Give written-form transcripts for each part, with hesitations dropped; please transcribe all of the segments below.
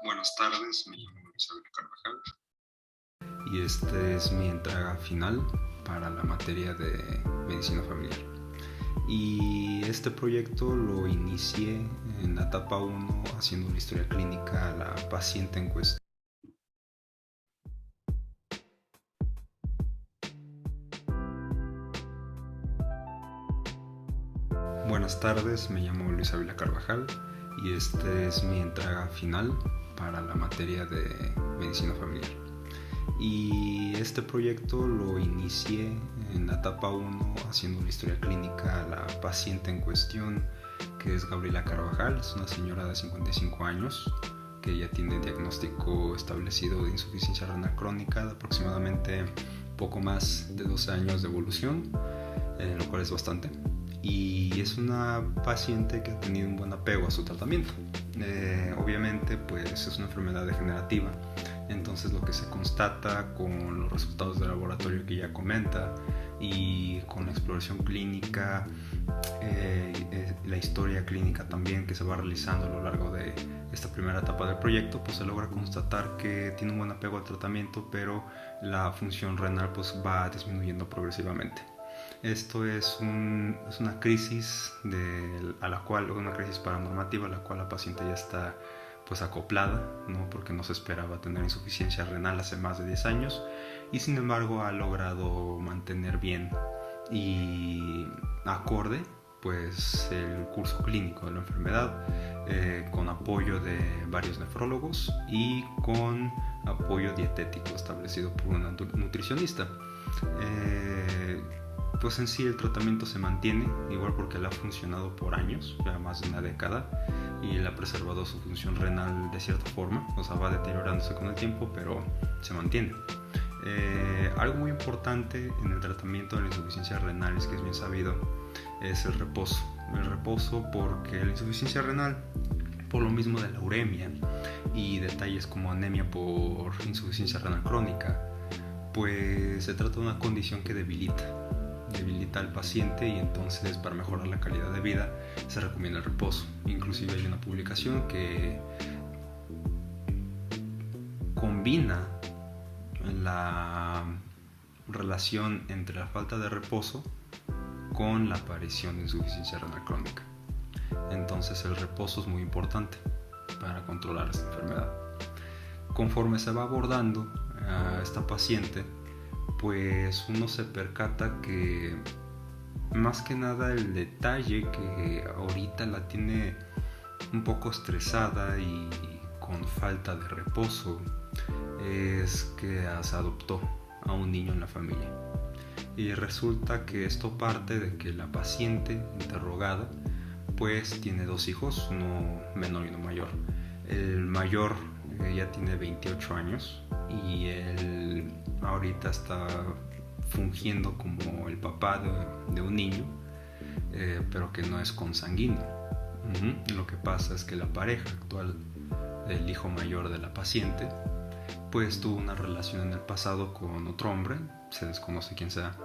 Buenas tardes, me llamo Isabel Carvajal. Y este es mi entrega final para la materia de medicina familiar. Y este proyecto lo inicié en la etapa 1 haciendo una historia clínica a la paciente en cuestión. Buenas tardes, me llamo Luis Ávila Carvajal y este es mi entrega final para la materia de medicina familiar. Y este proyecto lo inicié en la etapa 1 haciendo una historia clínica a la paciente en cuestión, que es Gabriela Carvajal. Es una señora de 55 años que ya tiene diagnóstico establecido de insuficiencia renal crónica de aproximadamente poco más de 12 años de evolución, lo cual es bastante. Y es una paciente que ha tenido un buen apego a su tratamiento. Obviamente pues es una enfermedad degenerativa, entonces lo que se constata con los resultados de laboratorio que ya comenta y con la exploración clínica, la historia clínica también que se va realizando a lo largo de esta primera etapa del proyecto, pues se logra constatar que tiene un buen apego al tratamiento, pero la función renal pues va disminuyendo progresivamente. Esto es una crisis una crisis paranormativa a la cual la paciente ya está pues acoplada, ¿no? Porque no se esperaba tener insuficiencia renal hace más de 10 años y sin embargo ha logrado mantener bien y acorde pues el curso clínico de la enfermedad, con apoyo de varios nefrólogos y con apoyo dietético establecido por una nutricionista. Pues en sí el tratamiento se mantiene, igual porque él ha funcionado por años, ya más de una década, y él ha preservado su función renal de cierta forma, o sea, va deteriorándose con el tiempo, pero se mantiene. Algo muy importante en el tratamiento de la insuficiencia renal, es que es bien sabido, es el reposo. El reposo porque la insuficiencia renal, por lo mismo de la uremia y detalles como anemia por insuficiencia renal crónica, pues se trata de una condición que debilita al paciente, y entonces para mejorar la calidad de vida se recomienda el reposo. Inclusive hay una publicación que combina la relación entre la falta de reposo con la aparición de insuficiencia renal crónica. Entonces el reposo es muy importante para controlar esta enfermedad. Conforme se va abordando a esta paciente, pues uno se percata que más que nada el detalle que ahorita la tiene un poco estresada y con falta de reposo es que se adoptó a un niño en la familia. Y resulta que esto parte de que la paciente interrogada pues tiene dos hijos, uno menor y uno mayor. El mayor ya tiene 28 años y él ahorita está fungiendo como el papá de un niño, pero que no es consanguíneo. Lo que pasa es que la pareja actual del hijo mayor de la paciente pues tuvo una relación en el pasado con otro hombre, se desconoce quién sea,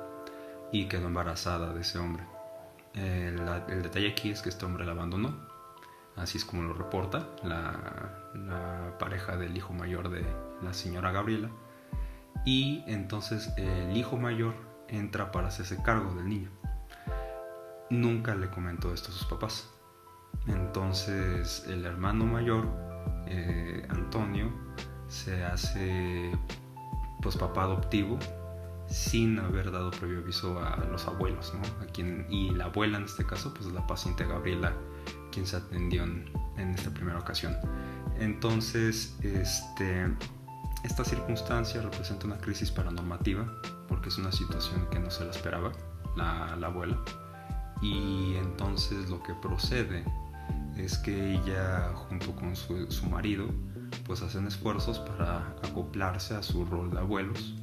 y quedó embarazada de ese hombre. El detalle aquí es que este hombre la abandonó, así es como lo reporta la pareja del hijo mayor de la señora Gabriela, y entonces el hijo mayor entra para hacerse cargo del niño. Nunca le comentó esto a sus papás. Entonces el hermano mayor, Antonio, se hace pues papá adoptivo sin haber dado previo aviso a los abuelos, ¿no? Y la abuela en este caso pues es la paciente Gabriela, quien se atendió en esta primera ocasión. Entonces esta circunstancia representa una crisis paranormativa porque es una situación que no se la esperaba la abuela, y entonces lo que procede es que ella junto con su marido pues hacen esfuerzos para acoplarse a su rol de abuelos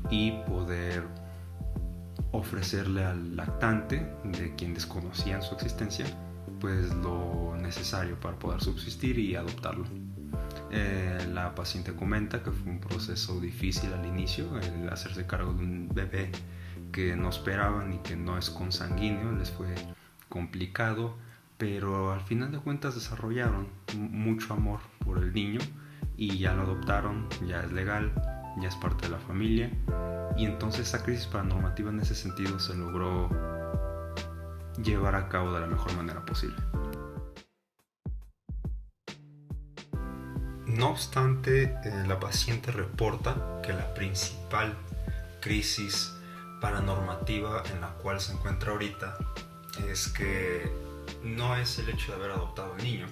y poder ofrecerle al lactante, de quien desconocían su existencia, pues lo necesario para poder subsistir y adoptarlo. La paciente comenta que fue un proceso difícil al inicio, el hacerse cargo de un bebé que no esperaban y que no es consanguíneo, les fue complicado, pero al final de cuentas desarrollaron mucho amor por el niño y ya lo adoptaron, ya es legal, ya es parte de la familia, y entonces esa crisis paranormativa en ese sentido se logró llevar a cabo de la mejor manera posible. No obstante, la paciente reporta que la principal crisis paranormativa en la cual se encuentra ahorita es que no es el hecho de haber adoptado al niño,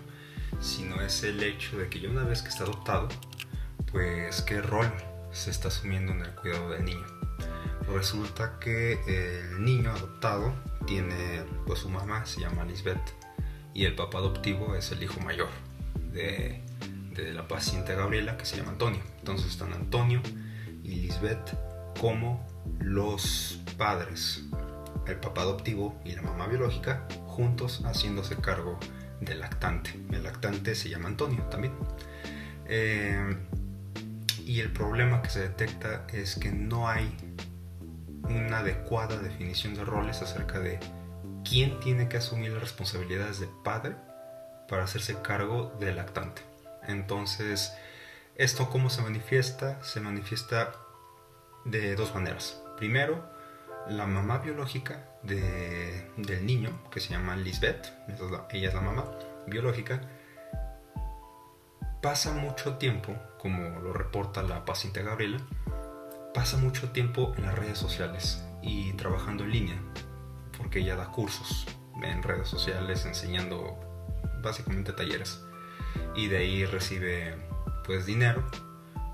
sino es el hecho de que ya una vez que está adoptado, pues qué rol se está asumiendo en el cuidado del niño. Resulta que el niño adoptado tiene, pues su mamá se llama Lisbeth y el papá adoptivo es el hijo mayor de la paciente Gabriela, que se llama Antonio. Entonces están Antonio y Lisbeth como los padres, el papá adoptivo y la mamá biológica, juntos haciéndose cargo del lactante. El lactante se llama Antonio también. Y el problema que se detecta es que no hay una adecuada definición de roles acerca de quién tiene que asumir las responsabilidades de padre para hacerse cargo del lactante. Entonces, ¿esto cómo se manifiesta? Se manifiesta de dos maneras. Primero, la mamá biológica del niño, que se llama Lisbeth, ella es la mamá biológica, pasa mucho tiempo, como lo reporta la paciente Gabriela, pasa mucho tiempo en las redes sociales y trabajando en línea, porque ella da cursos en redes sociales enseñando básicamente talleres, y de ahí recibe pues dinero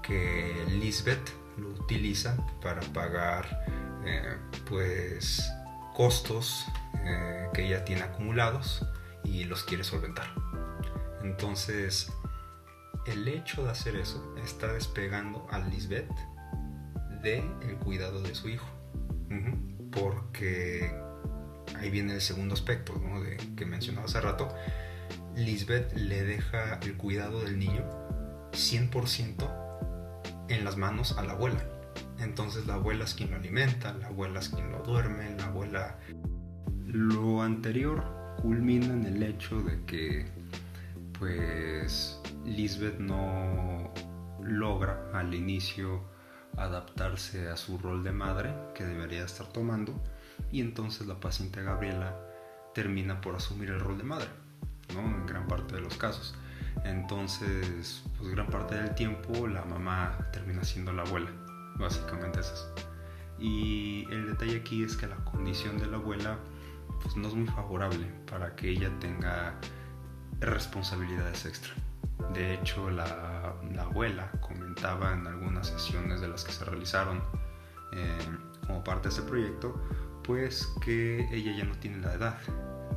que Lisbeth lo utiliza para pagar pues costos que ella tiene acumulados y los quiere solventar. Entonces el hecho de hacer eso está despegando a Lisbeth del cuidado de su hijo, porque ahí viene el segundo aspecto, ¿no? Que mencionaba hace rato. Lisbeth le deja el cuidado del niño 100% en las manos a la abuela. Entonces la abuela es quien lo alimenta, la abuela es quien lo duerme, la abuela... Lo anterior culmina en el hecho de que pues Lisbeth no logra al inicio adaptarse a su rol de madre que debería estar tomando, y entonces la paciente Gabriela termina por asumir el rol de madre, ¿no? En gran parte de los casos. Entonces, pues gran parte del tiempo la mamá termina siendo la abuela, básicamente es eso. Y el detalle aquí es que la condición de la abuela pues no es muy favorable para que ella tenga responsabilidades extra. De hecho, la abuela comentaba en algunas sesiones de las que se realizaron como parte de este proyecto, pues que ella ya no tiene la edad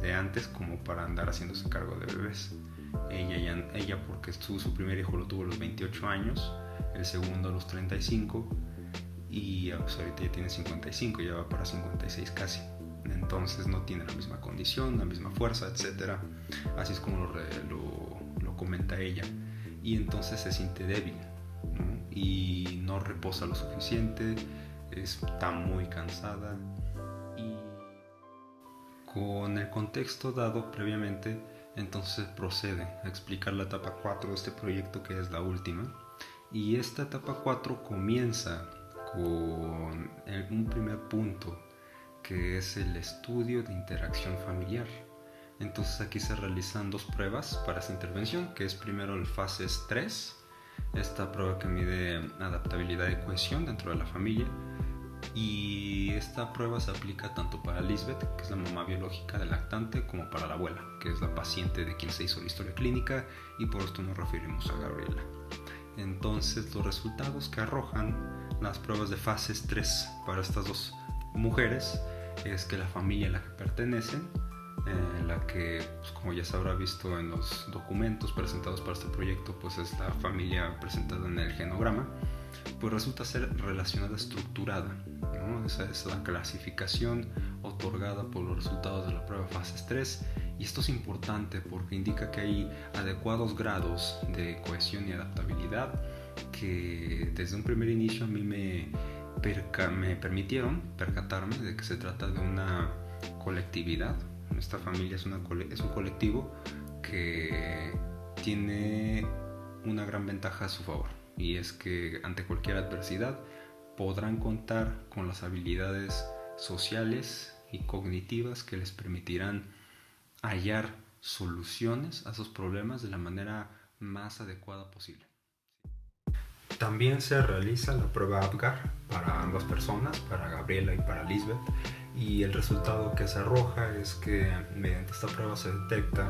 de antes como para andar haciéndose cargo de bebés. Ella porque su primer hijo lo tuvo a los 28 años, el segundo a los 35, y pues ahorita ya tiene 55, ya va para 56 casi. Entonces no tiene la misma condición, la misma fuerza, etc. Así es como lo comenta ella. Y entonces se siente débil, ¿no? Y no reposa lo suficiente, está muy cansada. Y con el contexto dado previamente, entonces procede a explicar la etapa 4 de este proyecto, que es la última. Y esta etapa 4 comienza con un primer punto, que es el estudio de interacción familiar. Entonces aquí se realizan dos pruebas para esta intervención, que es primero el Fases 3, esta prueba que mide adaptabilidad y cohesión dentro de la familia, y esta prueba se aplica tanto para Lisbeth, que es la mamá biológica del lactante, como para la abuela, que es la paciente de quien se hizo la historia clínica, y por esto nos referimos a Gabriela. Entonces los resultados que arrojan las pruebas de Fases 3 para estas dos mujeres es que la familia a la que pertenecen, la que, pues, como ya se habrá visto en los documentos presentados para este proyecto, pues es la familia presentada en el genograma, pues resulta ser relacionada estructurada, ¿no? Esa es la clasificación otorgada por los resultados de la prueba Fases 3, y esto es importante porque indica que hay adecuados grados de cohesión y adaptabilidad que desde un primer inicio a mí me permitieron percatarme de que se trata de una colectividad. Esta familia es un colectivo que tiene una gran ventaja a su favor, y es que ante cualquier adversidad podrán contar con las habilidades sociales y cognitivas que les permitirán hallar soluciones a sus problemas de la manera más adecuada posible. También se realiza la prueba APGAR para ambas personas, para Gabriela y para Lisbeth, y el resultado que se arroja es que mediante esta prueba se detecta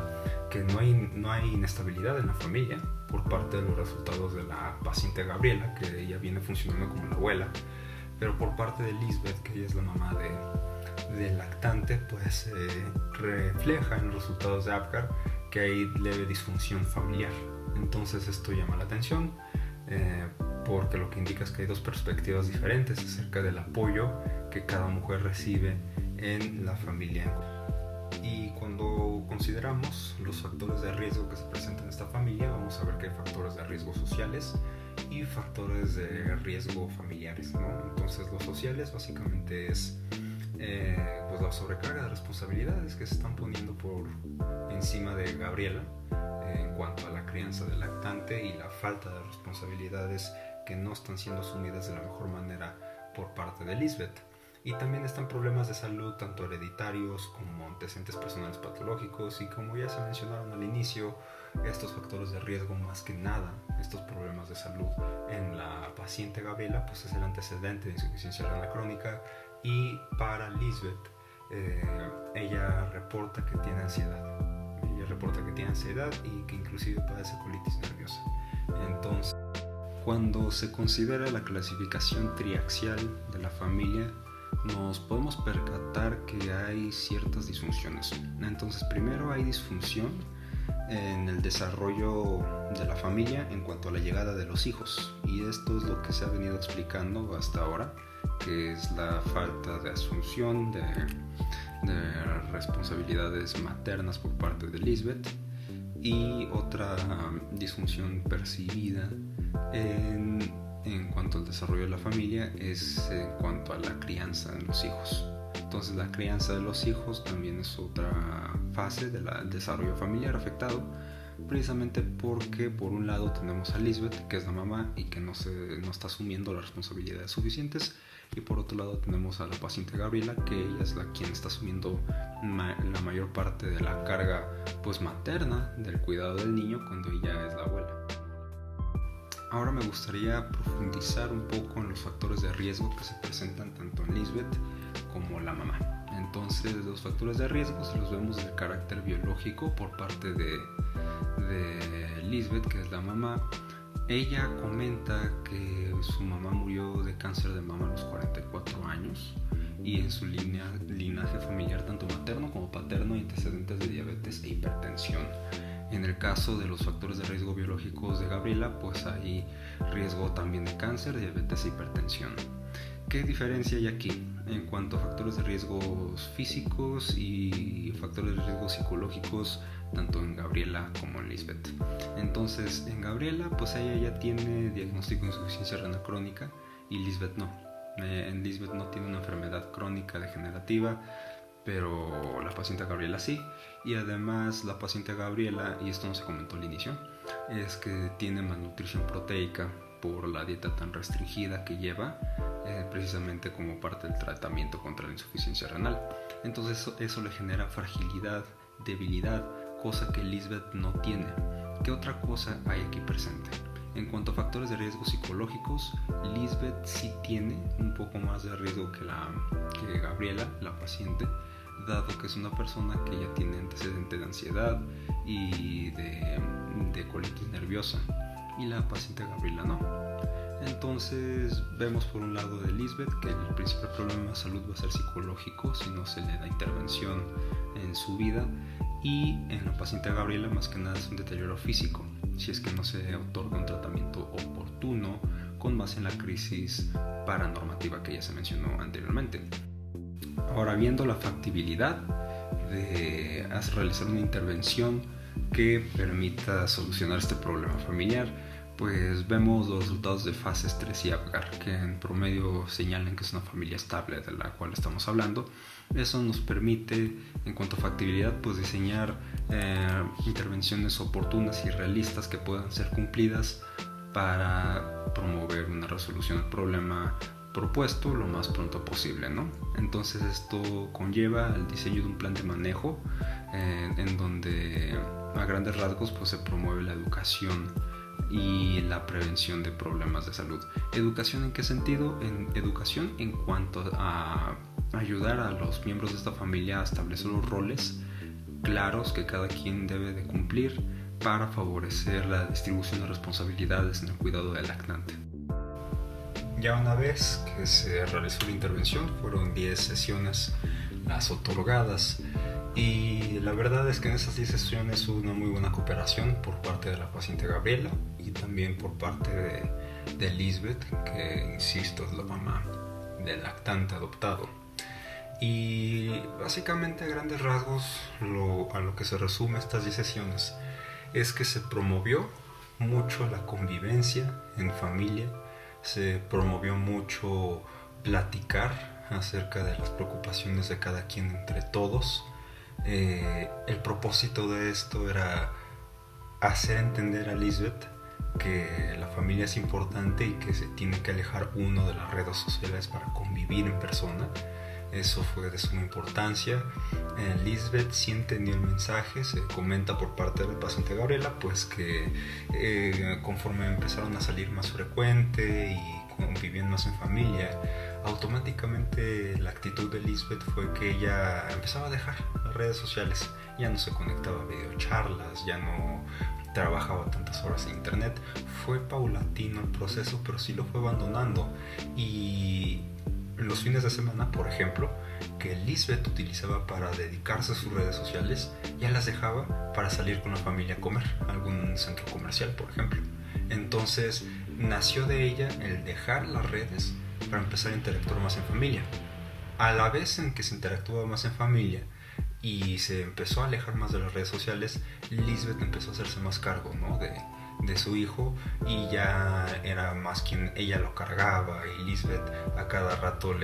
que no hay inestabilidad en la familia por parte de los resultados de la paciente Gabriela, que ella viene funcionando como la abuela, pero por parte de Lisbeth, que ella es la mamá del lactante, pues se refleja en los resultados de APGAR que hay leve disfunción familiar. Entonces esto llama la atención porque lo que indica es que hay dos perspectivas diferentes acerca del apoyo que cada mujer recibe en la familia. Y cuando consideramos los factores de riesgo que se presentan en esta familia, vamos a ver que hay factores de riesgo sociales y factores de riesgo familiares, ¿no? Entonces los sociales básicamente es pues la sobrecarga de responsabilidades que se están poniendo por encima de Gabriela en cuanto a la crianza del lactante y la falta de responsabilidades que no están siendo asumidas de la mejor manera por parte de Lisbeth. Y también están problemas de salud tanto hereditarios como antecedentes personales patológicos, y como ya se mencionaron al inicio, estos factores de riesgo, más que nada estos problemas de salud en la paciente Gabriela, pues es el antecedente de insuficiencia renal crónica, y para Lisbeth ella reporta que tiene ansiedad. Y que inclusive padece colitis nerviosa. Entonces, cuando se considera la clasificación triaxial de la familia, nos podemos percatar que hay ciertas disfunciones. Entonces, primero hay disfunción en el desarrollo de la familia en cuanto a la llegada de los hijos, y esto es lo que se ha venido explicando hasta ahora, que es la falta de asunción de responsabilidades maternas por parte de Lisbeth, y otra disfunción percibida en cuanto al desarrollo de la familia es en cuanto a la crianza de los hijos. Entonces la crianza de los hijos también es otra fase del desarrollo familiar afectado, precisamente porque por un lado tenemos a Lisbeth, que es la mamá y que no está asumiendo las responsabilidades suficientes, y por otro lado tenemos a la paciente Gabriela, que ella es quien está asumiendo la mayor parte de la carga pues materna del cuidado del niño cuando ella es la abuela. Ahora me gustaría profundizar un poco en los factores de riesgo que se presentan tanto en Lisbeth como la mamá. Entonces, los factores de riesgo se los vemos del carácter biológico por parte de Lisbeth, que es la mamá. Ella comenta que su mamá murió de cáncer de mama a los 44 años, y en su linaje familiar, tanto materno como paterno, hay antecedentes de diabetes e hipertensión. En el caso de los factores de riesgo biológicos de Gabriela, pues hay riesgo también de cáncer, diabetes e hipertensión. ¿Qué diferencia hay aquí en cuanto a factores de riesgos físicos y factores de riesgo psicológicos, tanto en Gabriela como en Lisbeth? Entonces, en Gabriela, pues ella ya tiene diagnóstico de insuficiencia renal crónica, y Lisbeth no. En Lisbeth no tiene una enfermedad crónica degenerativa, pero la paciente Gabriela sí. Y además la paciente Gabriela, y esto no se comentó al inicio, es que tiene malnutrición proteica por la dieta tan restringida que lleva, precisamente como parte del tratamiento contra la insuficiencia renal. Entonces eso le genera fragilidad, debilidad, cosa que Lisbeth no tiene. ¿Qué otra cosa hay aquí presente? En cuanto a factores de riesgo psicológicos, Lisbeth sí tiene un poco más de riesgo que Gabriela, la paciente, dado que es una persona que ya tiene antecedente de ansiedad y de colitis nerviosa, y la paciente Gabriela no. Entonces vemos por un lado de Lisbeth que el principal problema de salud va a ser psicológico si no se le da intervención en su vida, y en la paciente Gabriela más que nada es un deterioro físico si es que no se otorga un tratamiento oportuno con base en la crisis paranormativa que ya se mencionó anteriormente. Ahora, viendo la factibilidad de realizar una intervención que permita solucionar este problema familiar, pues vemos los resultados de fases 3 y Apgar, que en promedio señalan que es una familia estable de la cual estamos hablando. Eso nos permite, en cuanto a factibilidad, pues diseñar intervenciones oportunas y realistas que puedan ser cumplidas para promover una resolución del problema propuesto lo más pronto posible, ¿no? Entonces esto conlleva el diseño de un plan de manejo en donde a grandes rasgos pues se promueve la educación y la prevención de problemas de salud. ¿Educación en qué sentido? Educación en cuanto a ayudar a los miembros de esta familia a establecer los roles claros que cada quien debe de cumplir para favorecer la distribución de responsabilidades en el cuidado del lactante. Ya una vez que se realizó la intervención, fueron 10 sesiones las otorgadas, y la verdad es que en esas 10 sesiones hubo una muy buena cooperación por parte de la paciente Gabriela y también por parte de Lisbeth, que insisto es la mamá del lactante adoptado. Y básicamente a grandes rasgos a lo que se resume estas 10 sesiones es que se promovió mucho la convivencia en familia, se promovió mucho platicar acerca de las preocupaciones de cada quien entre todos. El propósito de esto era hacer entender a Lisbeth que la familia es importante y que se tiene que alejar uno de las redes sociales para convivir en persona. Eso fue de suma importancia. Lisbeth sí entendió el mensaje. Se comenta por parte de la paciente Gabriela pues que conforme empezaron a salir más frecuente y convivían más en familia, automáticamente la actitud de Lisbeth fue que ella empezaba a dejar las redes sociales. Ya no se conectaba a videocharlas, ya no trabajaba tantas horas en internet. Fue paulatino el proceso, pero sí lo fue abandonando. Y los fines de semana, por ejemplo, que Lisbeth utilizaba para dedicarse a sus redes sociales, ya las dejaba para salir con la familia a comer a algún centro comercial, por ejemplo. Entonces nació de ella el dejar las redes para empezar a interactuar más en familia. A la vez en que se interactuaba más en familia y se empezó a alejar más de las redes sociales, Lisbeth empezó a hacerse más cargo, ¿no? de su hijo, y ya era más quien ella lo cargaba, y Lisbeth a cada rato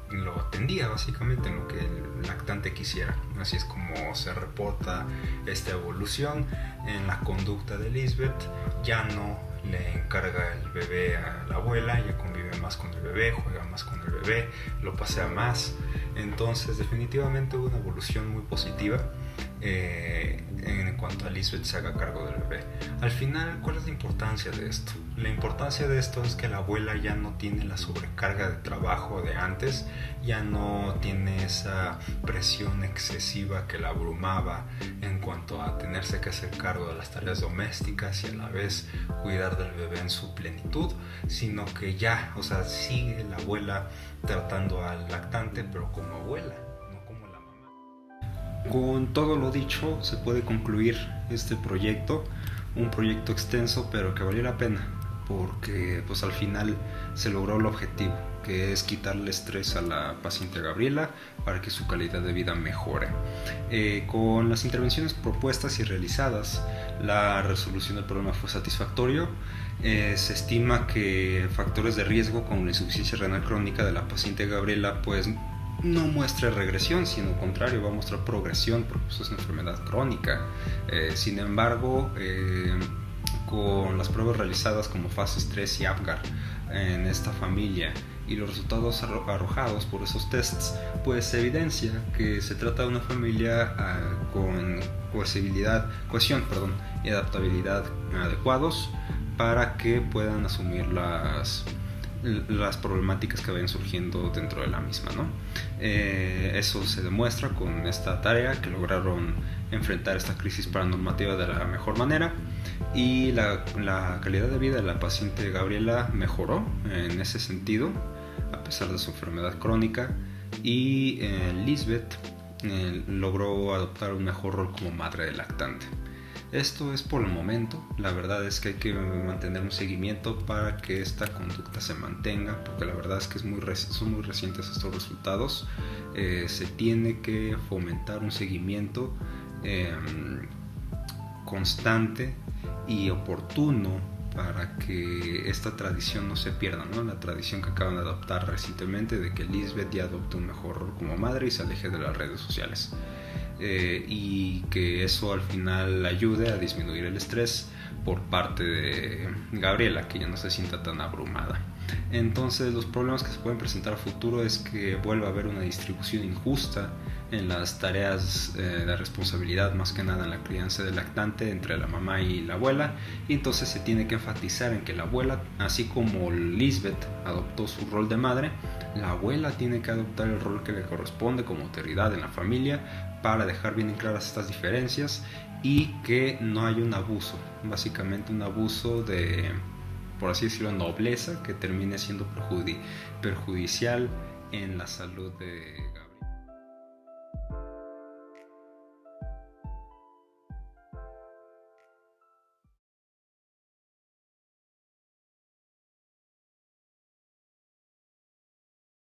lo atendía básicamente en lo que el lactante quisiera. Así es como se reporta esta evolución en la conducta de Lisbeth. Ya no le encarga el bebé a la abuela, ella convive más con el bebé, juega más con el bebé, lo pasea más. Entonces definitivamente hubo una evolución muy positiva en cuanto a Lisbeth se haga cargo del bebé. Al final, ¿cuál es la importancia de esto? La importancia de esto es que la abuela ya no tiene la sobrecarga de trabajo de antes, ya no tiene esa presión excesiva que la abrumaba en cuanto a tenerse que hacer cargo de las tareas domésticas y a la vez cuidar del bebé en su plenitud, sino que ya, sigue la abuela tratando al lactante, pero como abuela, no como la mamá. Con todo lo dicho, se puede concluir este proyecto, un proyecto extenso, pero que valió la pena, porque pues al final se logró el objetivo, que es quitarle estrés a la paciente Gabriela para que su calidad de vida mejore. Con las intervenciones propuestas y realizadas, la resolución del problema fue satisfactorio. Se estima que factores de riesgo como la insuficiencia renal crónica de la paciente Gabriela pues no muestra regresión, sino al contrario, va a mostrar progresión, porque pues, es una enfermedad crónica. Sin embargo, con las pruebas realizadas como fases 3 y Apgar en esta familia y los resultados arrojados por esos tests, pues se evidencia que se trata de una familia con cohesión y adaptabilidad adecuados para que puedan asumir las problemáticas que vayan surgiendo dentro de la misma, ¿no? Eso se demuestra con esta tarea, que lograron enfrentar esta crisis paranormativa de la mejor manera, y la calidad de vida de la paciente Gabriela mejoró en ese sentido a pesar de su enfermedad crónica, y Lisbeth logró adoptar un mejor rol como madre del lactante. Esto es por el momento. La verdad es que hay que mantener un seguimiento para que esta conducta se mantenga, porque la verdad es que son muy recientes estos resultados. Se tiene que fomentar un seguimiento constante y oportuno para que esta tradición no se pierda, ¿no? La tradición que acaban de adoptar recientemente de que Lisbeth ya adopte un mejor rol como madre y se aleje de las redes sociales. Y que eso al final ayude a disminuir el estrés por parte de Gabriela, que ya no se sienta tan abrumada. Entonces los problemas que se pueden presentar a futuro es que vuelva a haber una distribución injusta en las tareas de responsabilidad, más que nada en la crianza del lactante entre la mamá y la abuela, y entonces se tiene que enfatizar en que la abuela, así como Lisbeth adoptó su rol de madre, la abuela tiene que adoptar el rol que le corresponde como autoridad en la familia para dejar bien claras estas diferencias y que no haya un abuso, básicamente un abuso de, por así decirlo, nobleza que termine siendo perjudicial en la salud de